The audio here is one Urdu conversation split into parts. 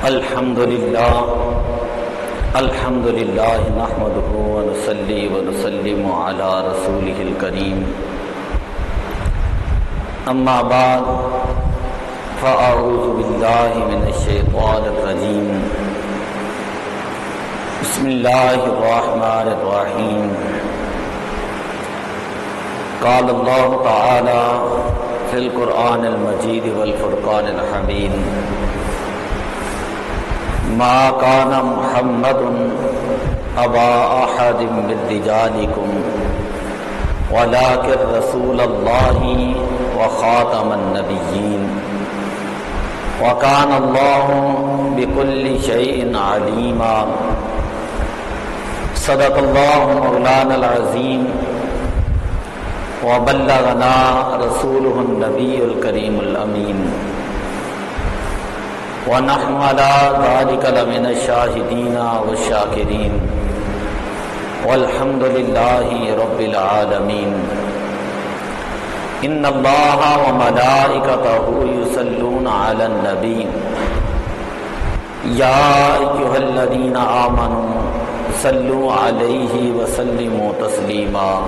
الحمد لله نحمده ونصلي ونسلم على رسوله الكريم اما بعد فاعوذ بالله من الشيطان الرجيم بسم الله الرحمن الرحيم قال الله تعالى في القرآن المجيد والفرقان الحميد ما كان محمد أبا أحد من رجالكم ولكن رسول الله وخاتم النبيين وكان الله بكل شيء عليما صدق الله مولانا العظيم وبلغنا رسوله النبي الكريم الأمين ونحن على ذلك لمن الشاهدين والشاكرين والحمد لله رب العالمين إن الله وملائكته يصلون على النبي يا أيها الذين آمنوا صلوا عليه وسلموا تسليما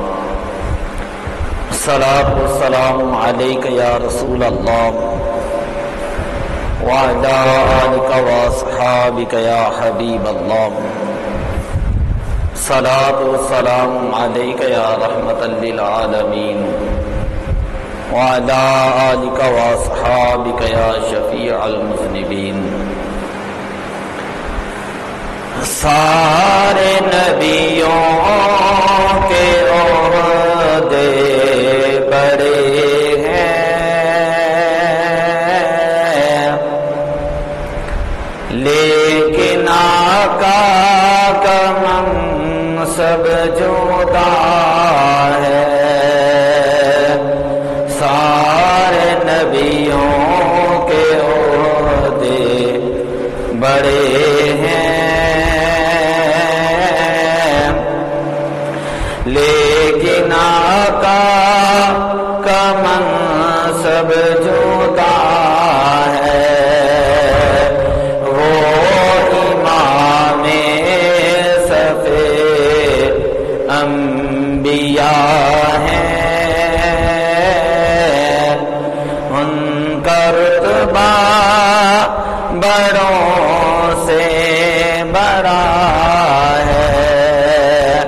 الصلاة والسلام عليك يا رسول الله وعلى آلك وأصحابك يا حبيب الله الصلاة والسلام عليك يا رحمة للعالمين وعلى آلك وأصحابك يا شفيع المذنبين سارے نبیوں کے عہدے بڑے لیکن آقا کا منصب جدا ہے سارے نبیوں کے عہدے بڑے ہیں لیکن آقا کا منصب جدا ہے انبیاء ہیں ان کا رتبہ بڑوں سے بڑا ہے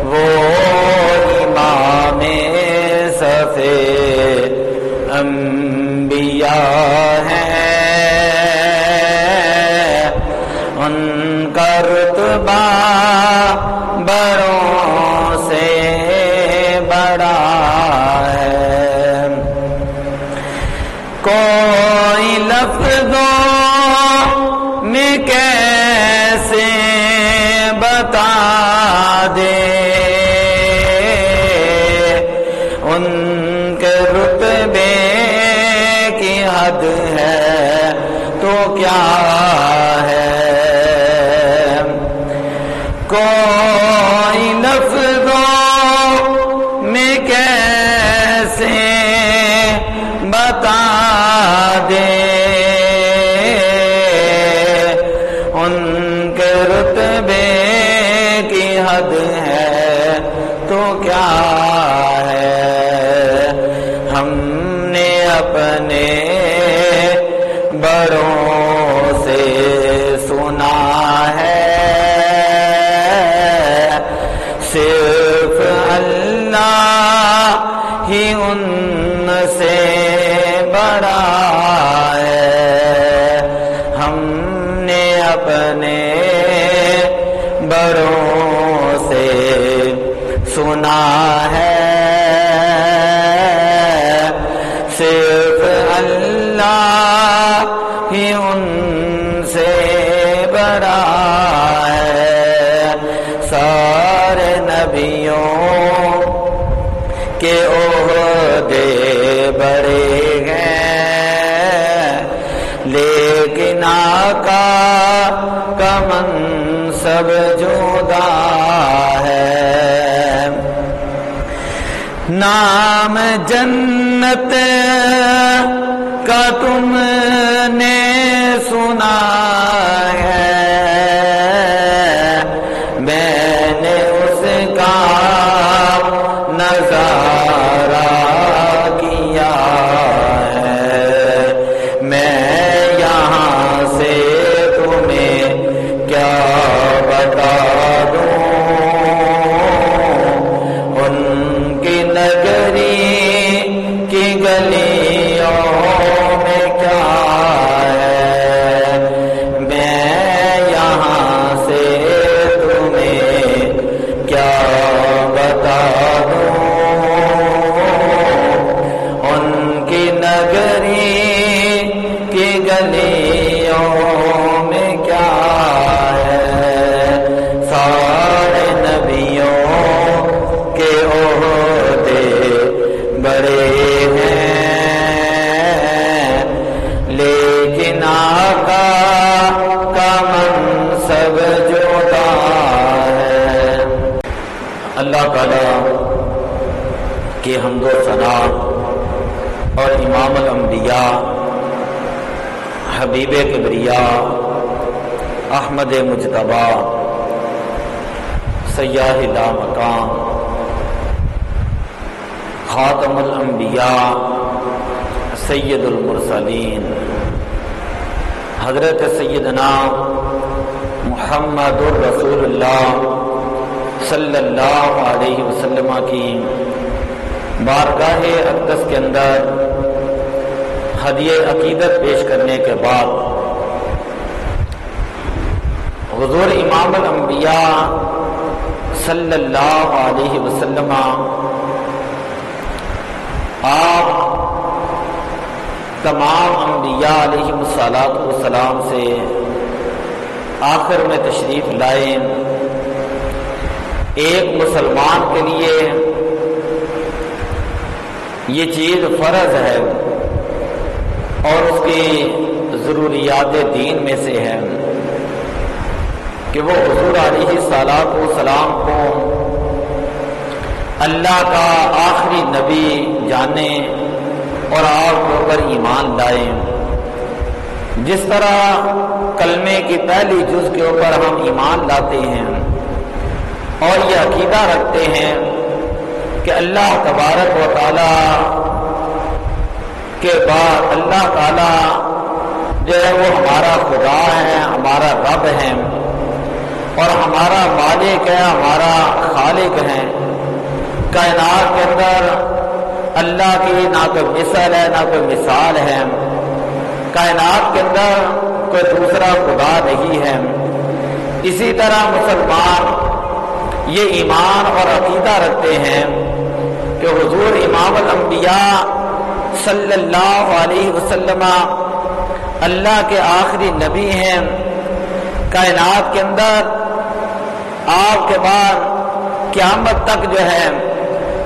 وہ امام صف انبیاء ہیں ان کا رتبہ بڑوں سے بڑا ہے کوئی لفظوں میں کیسے بتا دے ان کے رتبے کی حد ہے تو کیا ہے کوئی لفظوں میں کیسے بتا دے ان کے رتبے کی حد ہے تو کیا ہے ہم نے اپنے بڑوں سے سنا ہے صرف اللہ ہی ان سے بڑا ہے ہم نے اپنے بڑوں سے سنا ہے صرف اللہ ہی ان سے بڑا ہے سارے نبیوں کے عہدے بڑے ہیں لیکن آقا کا منصب جدا ہے نام جنت کا تم نے سنا اللہ تعالی کے حمد و ثنا اور امام الانبیاء حبیب کبریا احمد مجتبی سیاہ لامکان خاتم الانبیاء سید المرسلین حضرت سیدنا محمد الرسول اللہ صلی اللہ علیہ وسلم کی بارگاہ اقدس کے اندر ہدیہ عقیدت پیش کرنے کے بعد حضور امام الانبیاء صلی اللہ علیہ وسلم آپ تمام انبیاء علیہ السلام سے آخر میں تشریف لائے۔ ایک مسلمان کے لیے یہ چیز فرض ہے اور اس کی ضروریات دین میں سے ہے کہ وہ حضور علیہ السلام کو اللہ کا آخری نبی جانے اور آپ کے اوپر ایمان لائیں۔ جس طرح کلمے کی پہلی جز کے اوپر ہم ایمان لاتے ہیں اور یہ عقیدہ رکھتے ہیں کہ اللہ تبارک و تعالی کے بعد اللہ تعالی جو ہے وہ ہمارا خدا ہے، ہمارا رب ہے اور ہمارا مالک ہے، ہمارا خالق ہے۔ کائنات کے اندر اللہ کی نہ کوئی مثل ہے نہ کوئی مثال ہے، کائنات کے اندر کوئی دوسرا خدا نہیں ہے۔ اسی طرح مسلمان یہ ایمان اور عقیدہ رکھتے ہیں کہ حضور امام الانبیاء صلی اللہ علیہ وسلم اللہ کے آخری نبی ہیں۔ کائنات کے اندر آپ کے بعد قیامت تک جو ہے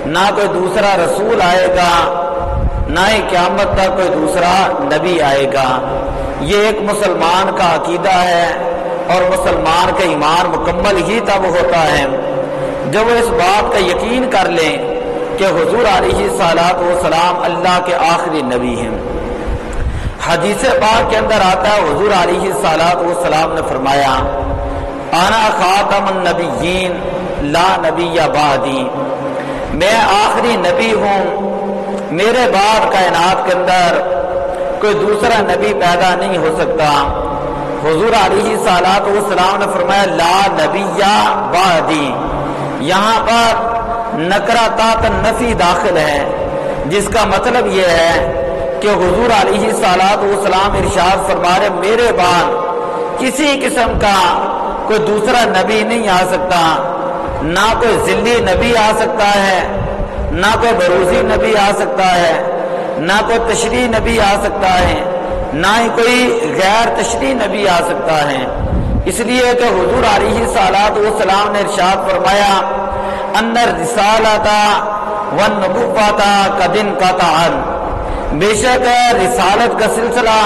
نہ کوئی دوسرا رسول آئے گا نہ ہی قیامت تک کوئی دوسرا نبی آئے گا۔ یہ ایک مسلمان کا عقیدہ ہے اور مسلمان کا ایمان مکمل ہی تب ہوتا ہے جب وہ اس بات کا یقین کر لیں کہ حضور علیہ السلام اللہ کے آخری نبی ہیں۔ حدیث پاک کے اندر آتا ہے حضور علیہ السلام نے فرمایا انا خاتم النبیین لا نبی بعدی، میں آخری نبی ہوں، میرے بعد کائنات کے اندر کوئی دوسرا نبی پیدا نہیں ہو سکتا۔ حضور علیہ السلام نے فرمایا لا نبی بعدی، یہاں پر نکرہ تحت نفی داخل ہے، جس کا مطلب یہ ہے کہ حضور علیہ السلام ارشاد فرما رہے میرے بعد کسی قسم کا کوئی دوسرا نبی نہیں آ سکتا، نہ کوئی ذلی نبی آ سکتا ہے، نہ کوئی بروزی نبی آ سکتا ہے، نہ کوئی تشریح نبی آ سکتا ہے، نہ ہی کوئی غیر تشریح نبی آ سکتا ہے۔ اس لیے کہ حضور علیہ السلام نے ارشاد فرمایا ان الرسالۃ والنبوۃ قد انقطعا، بے شک رسالت کا سلسلہ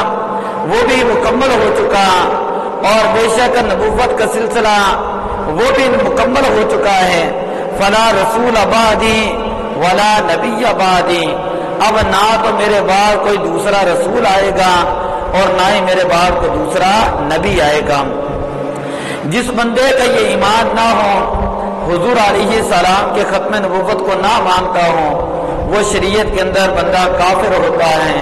وہ بھی مکمل ہو چکا اور بے شک نبوت کا سلسلہ وہ بھی مکمل ہو چکا ہے۔ فلا رسول بعدی ولا نبی بعدی، اب نہ تو میرے بعد کوئی دوسرا رسول آئے گا اور نہ ہی میرے بعد کوئی دوسرا نبی آئے گا۔ جس بندے کا یہ ایمان نہ ہو، حضور علیہ السلام کے ختم نبوت کو نہ مانتا ہو، وہ شریعت کے اندر بندہ کافر ہوتا ہے،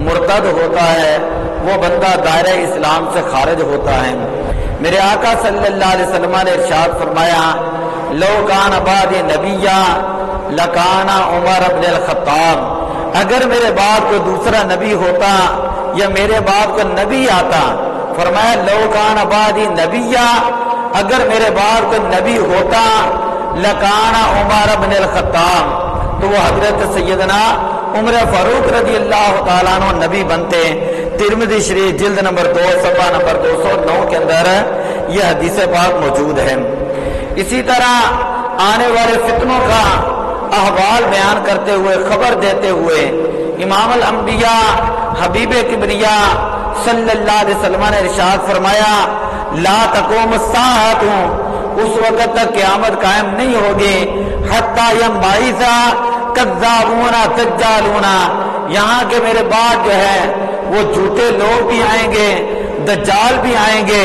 مرتد ہوتا ہے، وہ بندہ دائرہ اسلام سے خارج ہوتا ہے۔ میرے آقا صلی اللہ علیہ وسلم نے ارشاد فرمایا لو کان بعدی نبیا لکان عمر بن الخطاب، اگر میرے بعد کوئی دوسرا نبی ہوتا یا میرے بعد کوئی نبی آتا، فرمایا لو کان بعدی نبیا، اگر میرے بعد کوئی نبی ہوتا لکان عمر بن الخطاب، تو وہ حضرت سیدنا عمر فاروق رضی اللہ تعالیٰ عنہ نبی بنتے۔ ترمذی شریف جلد نمبر 2 صفحہ نمبر 209 کے اندر یہ حدیث پاک موجود ہے۔ اسی طرح آنے والے فتنوں کا احوال بیان کرتے ہوئے، خبر دیتے ہوئے امام الانبیاء حبیب کبریا صلی اللہ علیہ وسلم نے ارشاد فرمایا لا تقوم الساعۃ، اس وقت تک قیامت قائم نہیں ہوگی حتی ینبعث کذابون دجالون، یہاں کے میرے بعد جو ہے وہ جھوٹے لوگ بھی آئیں گے، دجال بھی آئیں گے،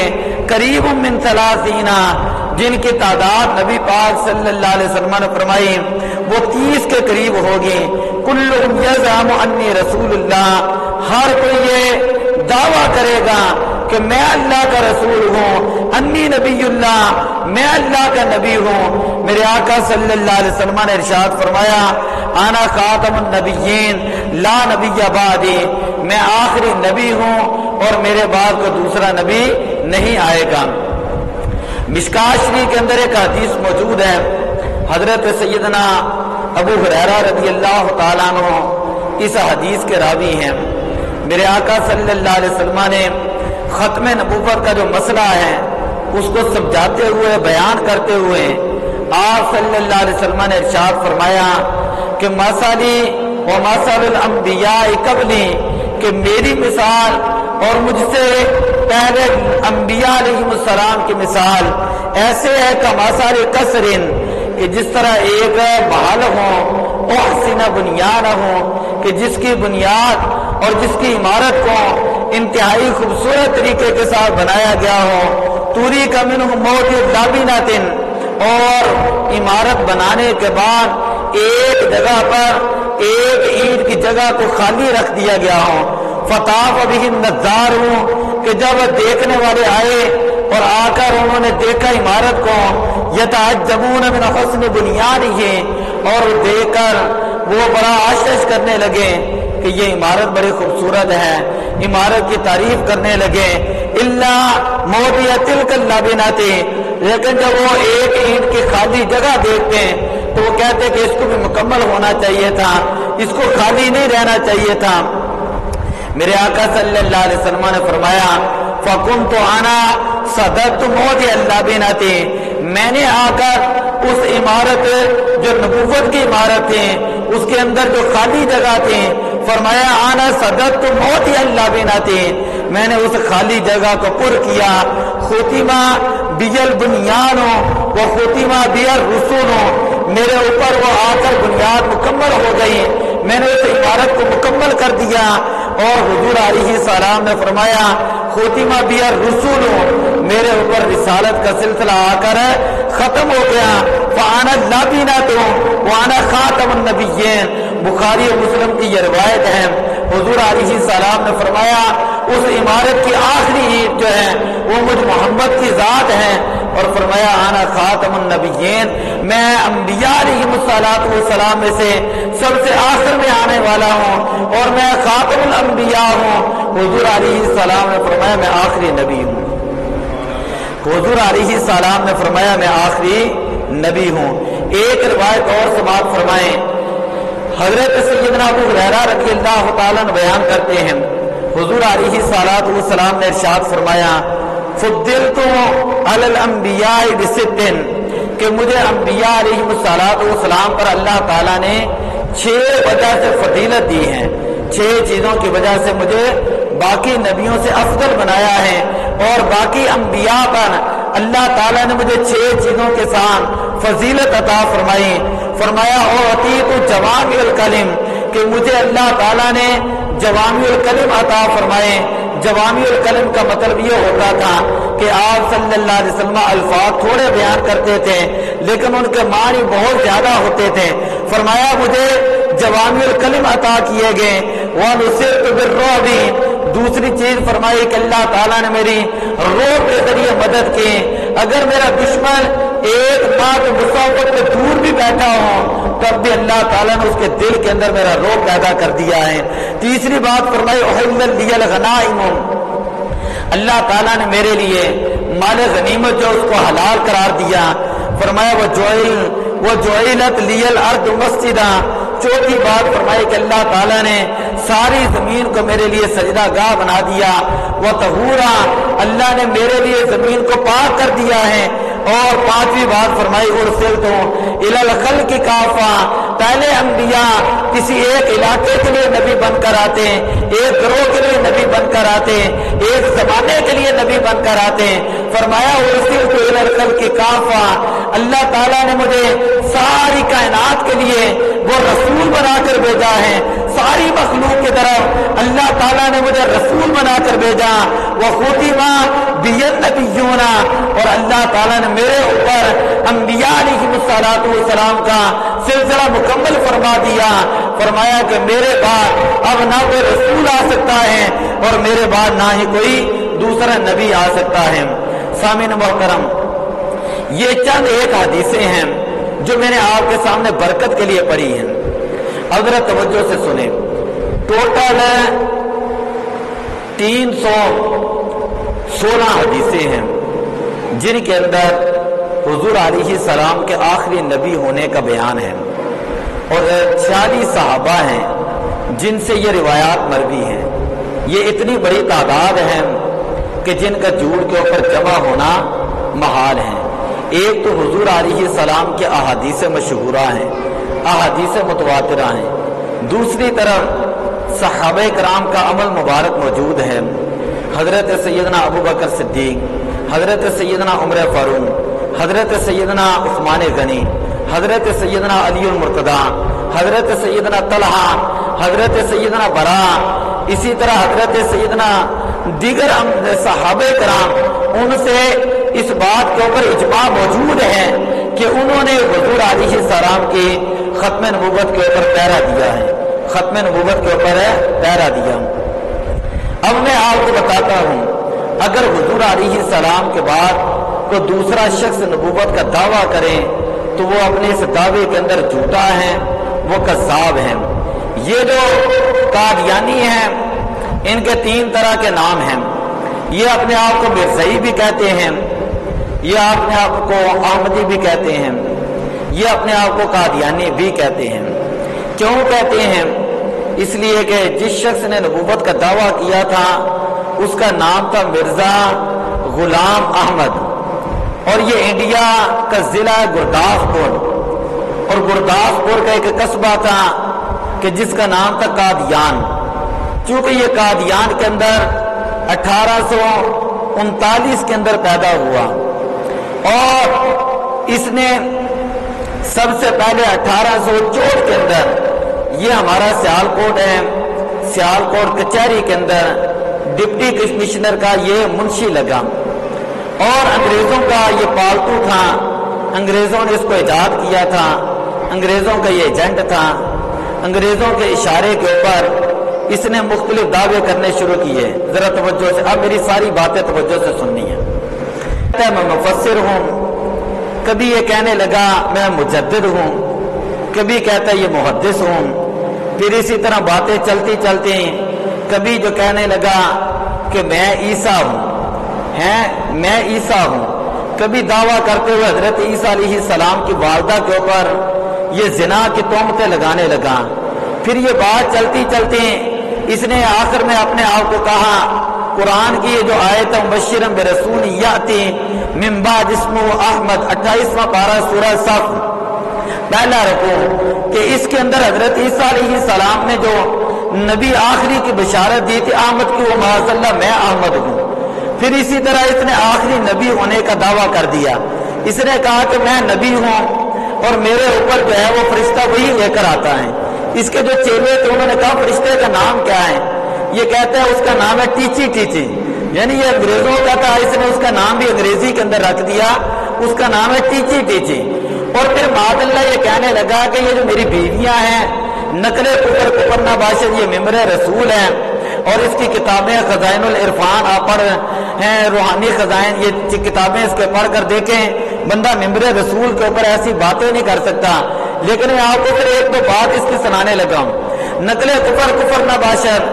قریب من 30، جن کی تعداد نبی پاک صلی اللہ علیہ وسلم نے فرمائی وہ 30 کے قریب ہوگی۔ کلہم یزعم انی رسول اللہ، ہر کوئی یہ دعویٰ کرے گا کہ میں اللہ کا رسول ہوں، انی نبی اللہ، میں اللہ کا نبی ہوں۔ میرے آقا صلی اللہ علیہ وسلم نے ارشاد فرمایا انا خاتم النبیین لا نبی بعدی، میں آخری نبی ہوں اور میرے بعد کو دوسرا نبی نہیں آئے گا۔ مشکاۃ شریف کے اندر ایک حدیث موجود ہے، حضرت سیدنا ابو ہریرہ رضی اللہ تعالیٰ عنہ اس حدیث کے راوی ہیں۔ میرے آقا صلی اللہ علیہ وسلم نے ختم نبوت کا جو مسئلہ ہے اس کو سمجھاتے ہوئے، بیان کرتے ہوئے آپ صلی اللہ علیہ وسلم نے ارشاد فرمایا کہ مثلی و مثل الانبیاء قبلی، کہ میری مثال اور مجھ سے پہلے انبیاء علیہ السلام کی مثال ایسے ہے کمثل قصر، کہ جس طرح ایک محل ہو، احسن بنیان ہو، کہ جس کی بنیاد اور جس کی عمارت کو انتہائی خوبصورت طریقے کے ساتھ بنایا گیا ہو، توری کا منہ موت لابینات، اور عمارت بنانے کے بعد ایک جگہ پر ایک اینٹ کی جگہ کو خالی رکھ دیا گیا ہو، فطاف بہ النظار، کہ جب دیکھنے والے آئے اور آ کر انہوں نے دیکھا عمارت کو، یتعجبون من حسن بنیانہ، اور دیکھ کر وہ بڑا آشش کرنے لگے کہ یہ عمارت بڑی خوبصورت ہے، عمارت کی تعریف کرنے لگے، الا موضع تلک اللبنۃ، لیکن جب وہ ایک اینٹ کی خالی جگہ دیکھتے ہیں تو وہ کہتے کہ اس کو بھی مکمل ہونا چاہیے تھا، اس کو خالی نہیں رہنا چاہیے تھا۔ میرے آقا صلی اللہ علیہ وسلم نے فرمایا فَقُمْتُ أَنَا صَدَدْتُ مَوْضِعَ اللَّبِنَةِ، میں نے آ کر اس عمارت جو نبوت کی عمارت تھی اس کے اندر جو خالی جگہ تھی، فرمایا آنا صددت موضع اللبنۃ، میں نے اس خالی جگہ کو پر کیا، ختم بی البنیان و ختم بی الرسول، میرے اوپر وہ آ کر بنیاد مکمل ہو گئی، میں نے اس عمارت کو مکمل کر دیا، اور حضور علیہ السلام نے فرمایا ختم بی الرسول، میرے اوپر رسالت کا سلسلہ آ کر ختم ہو گیا، فانا اللبنۃ وانا خاتم النبیین، بخاری و مسلم کی یہ روایت ہے۔ حضور علیہ السلام نے فرمایا اس عمارت کی آخری اینٹ جو ہے وہ مجھ محمد کی ذات ہے، اور فرمایا انا خاتم النبیین، میں انبیاء علیہ السلام میں سے سب سے آخر میں آنے والا ہوں، اور میں خاتم الانبیاء ہوں۔ حضور علیہ السلام نے فرمایا میں آخری نبی ہوں، حضور علیہ السلام نے فرمایا میں آخری نبی ہوں۔ ایک روایت اور سماعت فرمائیں، حضرت سیدنا ابو ہریرہ رضی اللہ تعالیٰ عنہ بیان کرتے ہیں حضور علیہ السلام نے ارشاد فرمایا فضلت علی الانبیاء بست، کہ مجھے انبیاء علیہ السلام پر اللہ تعالیٰ نے 6 وجہ سے فضیلت دی ہے، 6 چیزوں کی وجہ سے مجھے باقی نبیوں سے افضل بنایا ہے، اور باقی انبیاء پر اللہ تعالیٰ نے مجھے 6 چیزوں کے ساتھ فضیلت عطا فرمائی۔ فرمایا اعطیت جوامع الکلم، کہ مجھے اللہ تعالیٰ نے جوامع الکلم عطا فرمائے۔ جوامع الکلم کا مطلب یہ ہوتا تھا کہ آپ صلی اللہ علیہ وسلم الفاظ تھوڑے بیان کرتے تھے لیکن ان کے معنی بہت زیادہ ہوتے تھے۔ فرمایا مجھے جوامع الکلم عطا کیے گئے۔ وَنُصِرْتُ بِالرُّعْبِ، دوسری چیز فرمائی کہ اللہ تعالیٰ نے میری رعب کے ذریعے مدد کی، اگر میرا دشمن ایک بات مسافت پہ دور بھی بیٹھا ہو تب بھی اللہ تعالیٰ نے اس کے دل کے اندر میرا رعب پیدا کر دیا ہے۔ تیسری بات فرمائی احلت لی الغنائم، اللہ تعالیٰ نے میرے لیے مال غنیمت جو اس کو حلال قرار دیا۔ فرمایا وجعلت لی الارض مسجدا، چوتھی بات فرمائی کہ اللہ تعالیٰ نے ساری زمین کو میرے لیے سجدہ گاہ بنا دیا۔ وطہورا، اللہ نے میرے لیے زمین کو پاک کر دیا ہے۔ اور پانچویں بات فرمائی ارسلتو الی الخلق کافہ، پہلے انبیاء کسی ایک علاقے کے لیے نبی بن کر آتے ہیں، ایک گروہ کے لیے نبی بن کر آتے ہیں، ایک زمانے کے لیے نبی بن کر آتے ہیں۔ فرمایا ارسلتو الی الخلق کافہ، اللہ تعالیٰ نے مجھے ساری کائنات کے لیے وہ رسول بنا کر بھیجا ہے، ساری مخلوق کی طرف اللہ تعالیٰ نے مجھے رسول بنا کر بھیجا۔ وختم بی النبیون، اور اللہ تعالیٰ نے میرے اوپر انبیاء علیہم السلام کا سلسلہ مکمل فرما دیا۔ فرمایا کہ میرے بعد اب نہ کوئی رسول آ سکتا ہے اور میرے بعد نہ ہی کوئی دوسرا نبی آ سکتا ہے۔ سامعین محترم، یہ چند ایک حدیثیں ہیں جو میں نے آپ کے سامنے برکت کے لیے پڑھی ہیں، اگر توجہ سے سنیں۔ ٹوٹل 316 حدیثیں ہیں جن کے اندر حضور علیہ السلام کے آخری نبی ہونے کا بیان ہے، اور 46 صحابہ ہیں جن سے یہ روایات مروی ہیں۔ یہ اتنی بڑی تعداد ہے کہ جن کا جھوٹ کے اوپر جمع ہونا محال ہے۔ ایک تو حضور علیہ السلام کے احادیث مشہورہ ہیں، احادیث متواترہ ہیں، دوسری طرف صحابہ کرام کا عمل مبارک موجود ہے۔ حضرت سیدنا ابو بکر صدیق، حضرت سیدنا عمر فاروق، حضرت سیدنا عثمان غنی، حضرت سیدنا علی المرتضیٰ، حضرت سیدنا طلحہ، حضرت سیدنا برا، اسی طرح حضرت سیدنا دیگر صحابہ کرام، ان سے اس بات کے اوپر اجماع موجود ہے کہ انہوں نے حضور علیہ السلام کی ختم نبوت کے اوپر پہرا دیا ہے، ختم نبوت کے اوپر پہرا دیا۔ اب میں آپ کو بتاتا ہوں، اگر حضور علیہ السلام کے بعد کوئی دوسرا شخص نبوت کا دعویٰ کرے تو وہ اپنے اس دعوے کے اندر جھوٹا ہے، وہ کذاب ہیں۔ یہ جو قادیانی ہیں، ان کے 3 طرح کے نام ہیں۔ یہ اپنے آپ کو مرزائی بھی کہتے ہیں، یہ اپنے آپ کو احمدی بھی کہتے ہیں، یہ اپنے آپ کو قادیانی بھی کہتے ہیں۔ کیوں کہتے ہیں؟ اس لیے کہ جس شخص نے نبوت کا دعویٰ کیا تھا اس کا نام تھا مرزا غلام احمد، اور یہ انڈیا کا ضلع گرداسپور، اور گرداسپور کا ایک قصبہ تھا کہ جس کا نام تھا قادیان۔ چونکہ یہ قادیان کے اندر 1839 کے اندر پیدا ہوا، اور اس نے سب سے پہلے 1864 کے اندر، یہ ہمارا سیالکوٹ ہے، سیالکوٹ کچہری کے اندر ڈپٹی کمشنر کا یہ منشی لگا، اور انگریزوں کا یہ پالتو تھا، انگریزوں نے اس کو ایجاد کیا تھا، انگریزوں کا یہ ایجنٹ تھا۔ انگریزوں کے اشارے کے اوپر اس نے مختلف دعوے کرنے شروع کیے۔ ذرا توجہ سے، اب میری ساری باتیں توجہ سے سننی ہے۔ کہتا ہے میں مفسر ہوں، کبھی یہ کہنے لگا میں مجدد ہوں، کبھی کہتا ہے یہ محدث ہوں، پھر اسی طرح باتیں چلتی چلتی کبھی جو کہنے لگا کہ میں عیسیٰ ہوں، میں عیسیٰ ہوں، کبھی دعویٰ کرتے ہوئے حضرت عیسیٰ علیہ السلام کی والدہ کے اوپر یہ زنا کی تہمتیں لگانے لگا۔ پھر یہ بات چلتی چلتی اس نے آخر میں اپنے آپ کو کہا، قرآن کی یہ جو آیت مبشرا برسول یاتی من بعد اسمہ احمد، 28واں پارہ سورہ صف، پہلا رکوع، کہ اس کے اندر حضرت عیسیٰ علیہ السلام نے جو نبی آخری کی بشارت دی تھی احمد کی، وہ معاذ اللہ میں احمد ہوں۔ پھر اسی طرح اس نے آخری نبی ہونے کا دعویٰ کر دیا۔ اس نے کہا کہ میں نبی ہوں اور میرے اوپر جو ہے وہ فرشتہ وہی لے کر آتا ہے۔ اس کے جو چیلے تھے انہوں نے کہا فرشتے کا نام کیا ہے؟ یہ کہتا ہے اس کا نام ہے ٹیچی ٹیچی، یعنی یہ انگریزوں کا تھا، اس نے اس کا نام بھی انگریزی کے اندر رکھ دیا، اس کا نام ہے ٹیچی ٹیچی۔ اور پھر معاذ اللہ یہ کہنے لگا کہ یہ جو میری بیویاں ہیں نقل کفر نباشد، یہ ممبر رسول ہیں، اور اس کی کتابیں خزائن العرفان آپ پڑھ ہیں، روحانی خزائن، یہ کتابیں اس کے پڑھ کر دیکھیں، بندہ ممبر رسول کے اوپر ایسی باتیں نہیں کر سکتا۔ لیکن میں آپ کو پھر ایک دو بات اس کی سنانے لگا ہوں۔ نقل کفر نباشد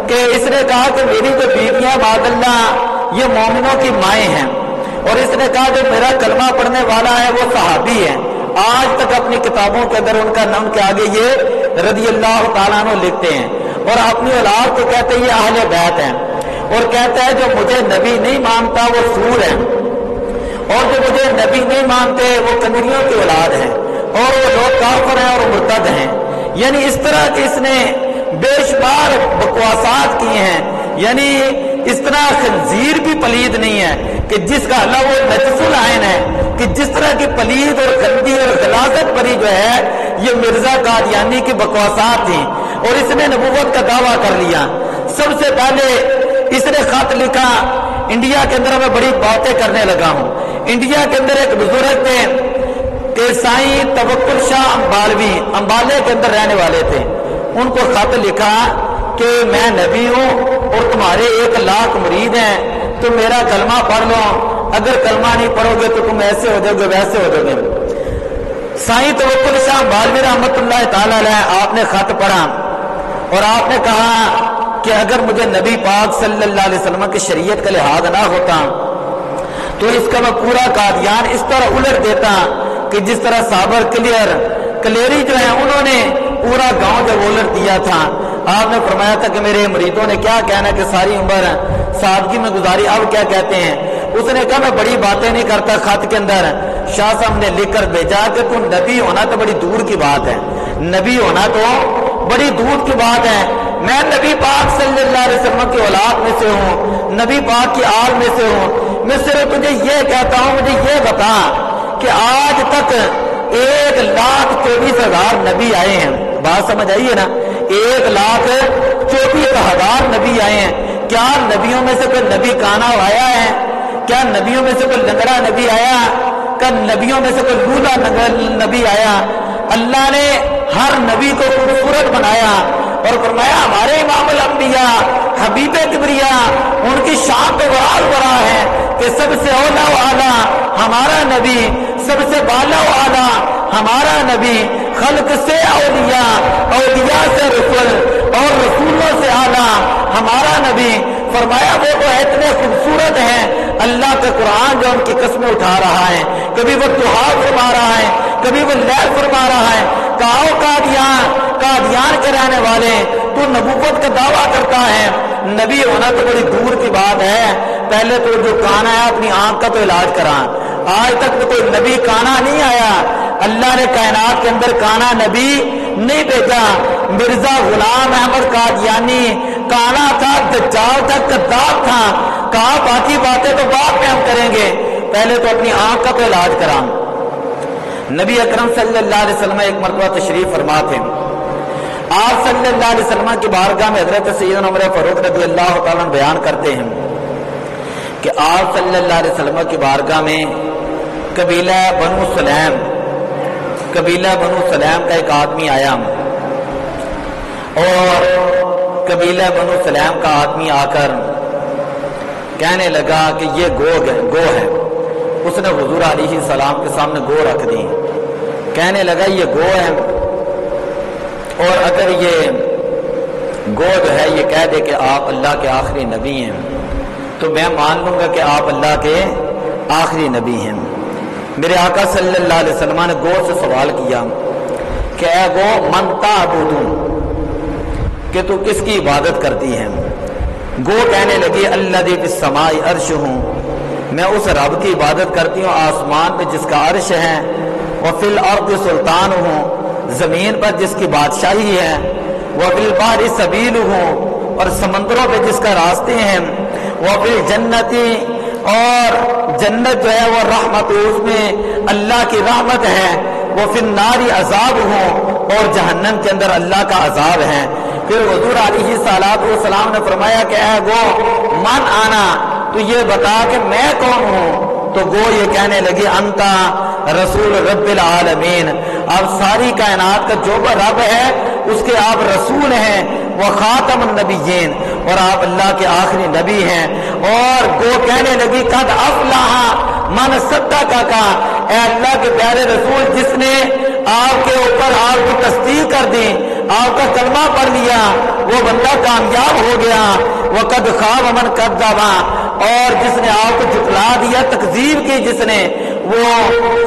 کہ اس نے کہا کہ میری جو بیویاں معاذ اللہ یہ مومنوں کی مائیں ہیں، اور اس نے کہا جو میرا کلمہ پڑھنے والا ہے وہ صحابی ہے، آج تک اپنی کتابوں کے اندر ان کا نام کے آگے یہ رضی اللہ تعالیٰ عنہ لکھتے ہیں، اور اپنی اولاد کو کہتے ہیں یہ اہل بیت ہیں، اور کہتا ہے جو مجھے نبی نہیں مانتا وہ سور ہے، اور جو مجھے نبی نہیں مانتے وہ کنجریوں کی اولاد ہیں اور وہ لوگ کافر ہیں اور مرتد ہیں. یعنی اس طرح کہ اس نے بے شمار بکواسات کی ہیں. یعنی اس طرح خنزیر بھی پلید نہیں ہے کہ جس کا اللہ وہ نجس العین ہے، کہ جس طرح کی پلید اور گندی اور غلاظت بری جو ہے یہ مرزا قادیانی کی بکواسات تھیں. اور اس نے نبوت کا دعویٰ کر لیا. سب سے پہلے اس نے خط لکھا، انڈیا کے اندر میں بڑی باتیں کرنے لگا ہوں. انڈیا کے اندر ایک بزرگ تھے کہ سائیں توکل شاہ امبالوی، امبالے کے اندر رہنے والے تھے. ان کو خط لکھا کہ میں نبی ہوں اور تمہارے 1,00,000 مرید ہیں، تو میرا کلمہ پڑھ لو، اگر کلمہ نہیں پڑھو گے تو تم ایسے ہو جاؤ گے ویسے ہو جاؤ گے. سائیں توکل شاہ امبالوی رحمۃ اللہ تعالی علیہ آپ نے خط پڑھا اور آپ نے کہا کہ اگر مجھے نبی پاک صلی اللہ علیہ وسلم کی شریعت کا لحاظ نہ ہوتا تو اس کا میں پورا قادیان اس طرح الٹ دیتا کہ جس طرح صابر کلیری جو ہیں انہوں نے پورا گاؤں جب الٹ دیا تھا. آپ نے فرمایا تھا کہ میرے مریدوں نے کیا کہنا کہ ساری عمر سادگی میں گزاری، اب کیا کہتے ہیں. اس نے کہا میں بڑی باتیں نہیں کرتا. خط کے اندر شاہ صاحب نے لکھ کر بھیجا کہ تم نبی ہونا تو بڑی دور کی بات ہے، نبی ہونا تو بڑی دور کی بات ہے. میں نبی پاک صلی اللہ علیہ وسلم کی اولاد میں سے ہوں، نبی پاک کی آل میں سے ہوں. میں صرف تجھے یہ کہتا ہوں، مجھے یہ بتا کہ آج تک 1,24,000 نبی آئے ہیں. بات سمجھ آئیے نا، 1,24,000 نبی آئے ہیں. کیا نبیوں میں سے کوئی نبی کانا آیا ہے؟ کیا نبیوں میں سے کوئی لنگڑا نبی آیا؟ کیا نبیوں میں سے کوئی لولا نبی آیا؟ اللہ نے ہر نبی کو خوبصورت بنایا اور فرمایا ہمارے امام الانبیاء حبیب کبریا ان کی شان پہ برابر بڑا ہے کہ سب سے اولا و اعلیٰ ہمارا نبی، سب سے بالا و اعلیٰ ہمارا نبی، خلق سے اولیاء، اولیاء سے رسول اور رسولوں سے اعلیٰ ہمارا نبی. فرمایا وہ تو اتنے خوبصورت ہیں، اللہ کا قرآن جو ان کی قسمیں اٹھا رہا ہے، کبھی وہ دعا فرما رہا ہے، کبھی وہ لیل فرما رہا ہے. کہو قادیان کے رہنے والے تو نبوت کا دعویٰ کرتا ہے، نبی ہونا تو بڑی دور کی بات ہے. پہلے تو جو کانا ہے اپنی آنکھ کا تو علاج کرا. آج تک تو کوئی نبی کانا نہیں آیا. اللہ نے کائنات کے اندر کانا نبی نہیں بھیجا. مرزا غلام احمد قادیانی کانا تھا، دجال تھا، کذاب تھا. کہا باقی باتیں تو بعد میں ہم کریں گے، پہلے تو اپنی آنکھ کا تو علاج کرا. نبی اکرم صلی اللہ علیہ وسلم ایک مرتبہ تشریف فرما تھے. آپ صلی اللہ علیہ وسلم کی بارگاہ میں حضرت سیدنا عمر فاروق رضی اللہ تعالیٰ عنہ بیان کرتے ہیں کہ آپ صلی اللہ علیہ وسلم کی بارگاہ میں قبیلہ بنو سلیم کا ایک آدمی آیا اور قبیلہ بنو سلیم کا آدمی آ کر کہنے لگا کہ یہ گو ہے. اس نے حضور علیہ السلام کے سامنے گو رکھ دی. کہنے لگا یہ گو ہے اور اگر یہ گو جو ہے یہ کہہ دے کہ آپ اللہ کے آخری نبی ہیں تو میں مان لوں گا کہ آپ اللہ کے آخری نبی ہیں. میرے آقا صلی اللہ علیہ وسلم نے گو سے سوال کیا کہ اے گو من تعبدون، کہ تو کس کی عبادت کرتی ہے؟ گو کہنے لگی الذی فی السماء عرشہ، میں اس رب کی عبادت کرتی ہوں آسمان پہ جس کا عرش ہے، وفی الارض سلطان ہوں، زمین پر جس کی بادشاہی ہے، وفی البحر سبیل ہوں، اور سمندروں پہ جس کا راستے ہیں، وفی الجنتی، اور جنت جو ہے وہ رحمت، اس میں اللہ کی رحمت ہے، وفی النار عذاب ہوں، اور جہنم کے اندر اللہ کا عذاب ہے. پھر حضور علیہ السلام نے فرمایا کہ اے گو من آنا، تو یہ بتا کہ میں کون ہوں؟ تو گو یہ کہنے لگی انتا رسول رب العالمین، اب ساری کائنات کا جو رب ہے اس کے آپ رسول ہیں، وہ خاتم النبیین، اور آپ اللہ کے آخری نبی ہیں. اور گو کہنے لگی قد افلح من صدقک، اے اللہ کے پیارے رسول جس نے آپ کے اوپر آپ کی تصدیق کر دی، آپ کا کلمہ پڑھ لیا، وہ بندہ کامیاب ہو گیا. وقد خاب من کذب، اور جس نے آپ کو جھٹلا دیا، تکذیب کی جس نے، وہ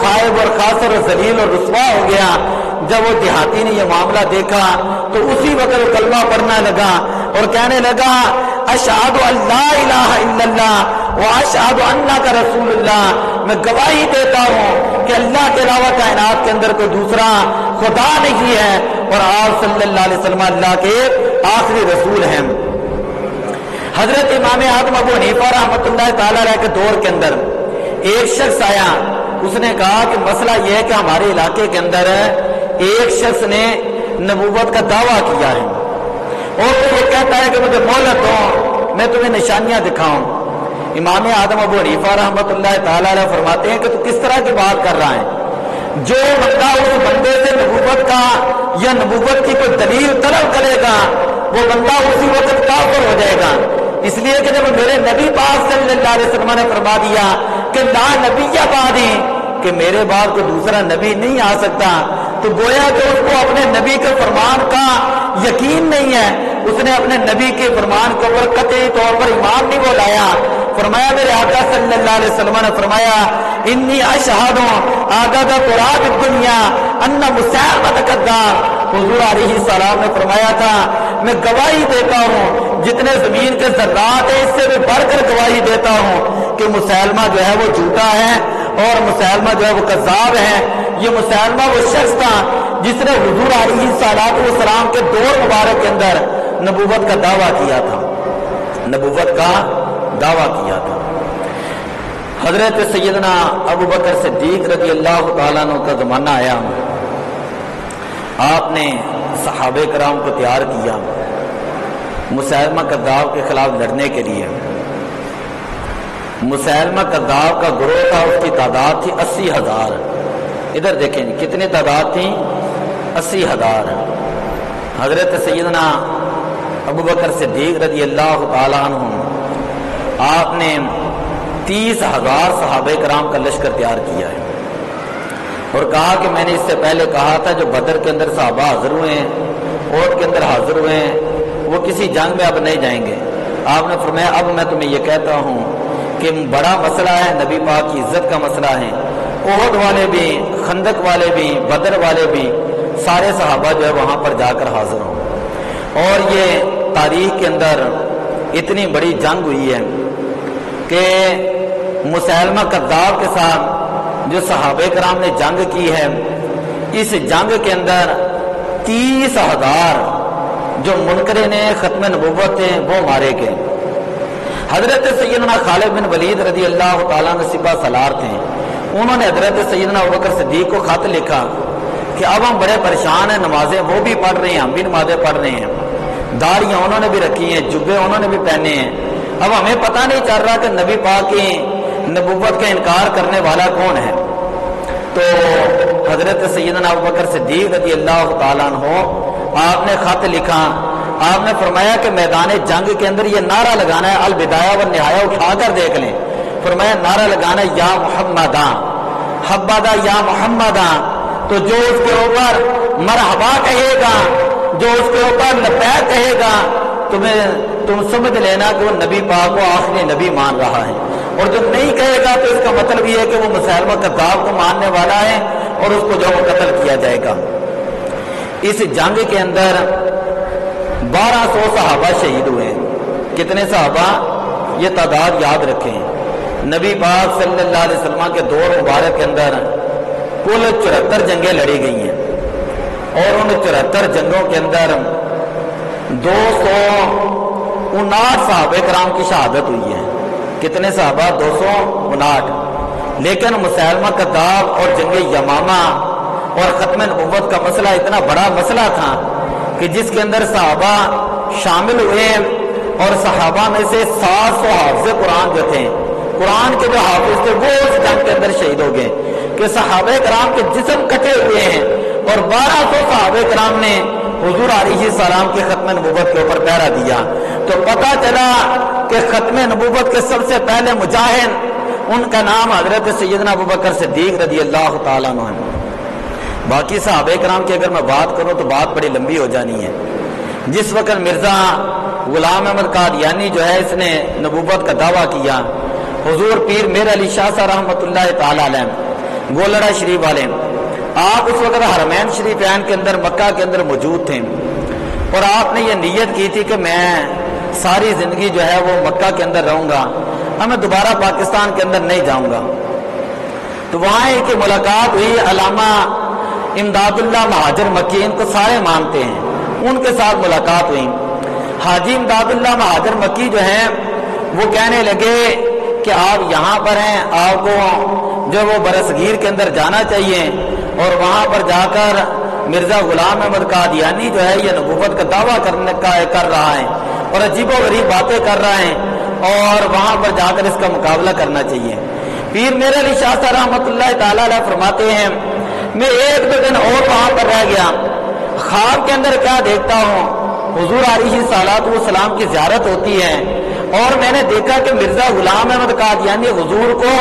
خائب اور خاسر اور ذلیل اور رسوا ہو گیا. جب وہ دیہاتی نے یہ معاملہ دیکھا تو اسی وقت وہ کلمہ پڑھنے لگا اور کہنے لگا اشہد ان لا الہ الا اللہ واشہد انک رسول اللہ، میں گواہی دیتا ہوں کہ اللہ کے علاوہ کائنات کے اندر کوئی دوسرا خدا نہیں ہے اور آپ صلی اللہ علیہ وسلم اللہ کے آخری رسول ہیں۔ حضرت امام اعظم ابو حنیفہ رحمۃ اللہ تعالی علیہ کے دور کے اندر ایک شخص آیا، اس نے کہا کہ مسئلہ یہ ہے کہ ہمارے علاقے کے اندر ایک شخص نے نبوت کا دعویٰ کیا ہے اور وہ یہ کہتا ہے کہ مجھے مہلت دو، میں تمہیں نشانیاں دکھاؤں۔ امام اعظم ابو حنیفہ رحمۃ اللہ تعالی علیہ فرماتے ہیں کہ تو کس طرح کی بات کر رہا ہے؟ جو بندہ اس بندے سے نبوت کا یا نبوت کی کوئی دلیل طلب کرے گا وہ بندہ اسی وقت کافر ہو جائے گا، اس لیے کہ جب میرے نبی پاک صلی اللہ علیہ وسلم نے فرما دیا کہ لا نبی بعدی، کہ میرے بعد کوئی دوسرا نبی نہیں آ سکتا، تو گویا کہ اس کو اپنے نبی کے فرمان کا یقین نہیں ہے، اس نے اپنے نبی کے فرمان کے اوپر قطعی طور پر ایمان نہیں وہ لایا۔ فرمایا میرے آقا صلی اللہ علیہ وسلم نے فرمایا انی اشہد عدد تراب الدنیا ان مسیلمہ کذاب، حضور علیہ السلام نے فرمایا تھا میں گواہی دیتا ہوں جتنے زمین کے ذرات ہیں اس سے بھی بڑھ کر گواہی دیتا ہوں کہ مسیلمہ جو ہے وہ جھوٹا ہے اور مسیلمہ جو ہے وہ کذاب ہے۔ یہ مسیلمہ وہ شخص تھا جس نے حضور علیہ السلام کے دور مبارک کے اندر نبوت کا دعویٰ کیا تھا، نبوت کا دعویٰ کیا تھا۔ حضرت سیدنا ابو بکر صدیق رضی اللہ تعالیٰ عنہ کا زمانہ آیا، آپ نے صحابہ کرام کو تیار کیا مسیلمہ کذاب کے خلاف لڑنے کے لیے۔ مسیلمہ کذاب کا گروہ تھا، اس کی تعداد تھی 80,000۔ ادھر دیکھیں کتنی تعداد تھی؟ 80,000۔ حضرت سیدنا ابو بکر صدیق رضی اللہ تعالیٰ عنہ آپ نے 30,000 صحابہ کرام کا لشکر تیار کیا ہے اور کہا کہ میں نے اس سے پہلے کہا تھا جو بدر کے اندر صحابہ حاضر ہوئے ہیں، احد کے اندر حاضر ہوئے ہیں، وہ کسی جنگ میں اب نہیں جائیں گے۔ آپ نے فرمایا اب میں تمہیں یہ کہتا ہوں کہ بڑا مسئلہ ہے، نبی پاک کی عزت کا مسئلہ ہے، احد والے بھی، خندق والے بھی، بدر والے بھی، سارے صحابہ جو ہے وہاں پر جا کر حاضر ہوں۔ اور یہ تاریخ کے اندر اتنی بڑی جنگ ہوئی ہے کہ مسیلمہ کذاب کے ساتھ جو صحابہ کرام نے جنگ کی ہے، اس جنگ کے اندر 30,000 جو منکرین ختم نبوت تھے وہ مارے گئے۔ حضرت سیدنا خالد بن ولید رضی اللہ تعالیٰ عنہ سپہ سالار تھے، انہوں نے حضرت سیدنا ابوبکر صدیق کو خط لکھا کہ اب ہم بڑے پریشان ہیں، نمازیں وہ بھی پڑھ رہے ہیں، ہم بھی نمازیں پڑھ رہے ہیں، داڑیاں انہوں نے بھی رکھی ہیں، جبے انہوں نے بھی پہنے ہیں، اب ہمیں پتہ نہیں چل رہا کہ نبی پاک کی نبوت کا انکار کرنے والا کون ہے۔ تو حضرت سیدنا ابوبکر صدیق رضی اللہ تعالیٰ عنہ آپ نے خط لکھا، آپ نے فرمایا کہ میدان جنگ کے اندر یہ نعرہ لگانا ہے، البدایہ والنہایہ اٹھا کر دیکھ لیں، فرمایا نعرہ لگانا یا محمدہ حبدہ یا محمدہ، تو جو اس کے اوپر مرحبا کہے گا، جو اس کے اوپر لبیک کہے گا، تم سمجھ لینا کہ وہ نبی پاک کو آخری نبی مان رہا ہے، اور جو نہیں کہے گا تو اس کا مطلب یہ ہے کہ وہ مسیلمہ کذاب کو ماننے والا ہے اور اس کو جو قتل کیا جائے گا۔ اس جنگ کے اندر 1200 صحابہ شہید ہوئے۔ کتنے صحابہ؟ یہ تعداد یاد رکھیں، نبی پاک صلی اللہ علیہ وسلم کے دور مبارک کے اندر کل 74 جنگیں لڑی گئی ہیں اور ان 74 جنگوں کے اندر 259 صحابہ کرام کی شہادت ہوئی ہے۔ کتنے صحابہ؟ 259۔ لیکن مسیلمہ کذاب اور جنگ یمامہ اور ختم نبوت کا مسئلہ اتنا بڑا مسئلہ تھا کہ جس کے اندر صحابہ شامل ہوئے اور صحابہ میں سے 700 حافظ قرآن جو تھے، قرآن کے جو حافظ تھے وہ اس جنگ کے اندر شہید ہو گئے کہ صحابہ کرام کے جسم کٹے ہوئے ہیں، اور 1200 صحابہ کرام نے حضور علیہ السلام کی ختم نبوت کے اوپر پہرا دیا۔ تو پتہ چلا کہ ختم نبوت کے سب سے پہلے مجاہد ان کا نام حضرت سیدنا ابوبکر صدیق رضی اللہ تعالیٰ عنہ ہے۔ باقی صحابہ کرام کی اگر میں بات کروں تو بات بڑی لمبی ہو جانی ہے۔ جس وقت مرزا غلام احمد قادیانی جو ہے اس نے نبوت کا دعویٰ کیا، حضور پیر میر علی شاہ صاحب رحمۃ اللہ تعالیٰ علیہ گولڑا شریف والے، آپ اس وقت حرمین شریفین کے اندر مکہ کے اندر موجود تھے اور آپ نے یہ نیت کی تھی کہ میں ساری زندگی جو ہے وہ مکہ کے اندر رہوں گا۔ اب میں دوبارہ پاکستان کے اندر نہیں جاؤں گا۔ تو وہاں ایک ملاقات ہوئی، علامہ امداد اللہ مہاجر مکی، ان کو سارے مانتے ہیں، ان کے ساتھ ملاقات ہوئی۔ حاجی امداد اللہ مہاجر مکی جو ہیں وہ کہنے لگے کہ آپ یہاں پر ہیں، آپ کو جو وہ برصغیر کے اندر جانا چاہیے اور وہاں پر جا کر مرزا غلام احمد قادیانی جو ہے یہ نبوت کا دعویٰ کر رہا ہے اور عجیب و غریب باتیں کر رہا ہے، اور وہاں پر جا کر اس کا مقابلہ کرنا چاہیے۔ پیر میرے علی شاہ صاحب رحمۃ اللہ تعالی علیہ فرماتے ہیں میں ایک دو دن اور وہاں پر رہ گیا، خواب کے اندر کیا دیکھتا ہوں، حضور علیہ الصلوۃ والسلام کی زیارت ہوتی ہے اور میں نے دیکھا کہ مرزا غلام احمد قادیانی حضور کو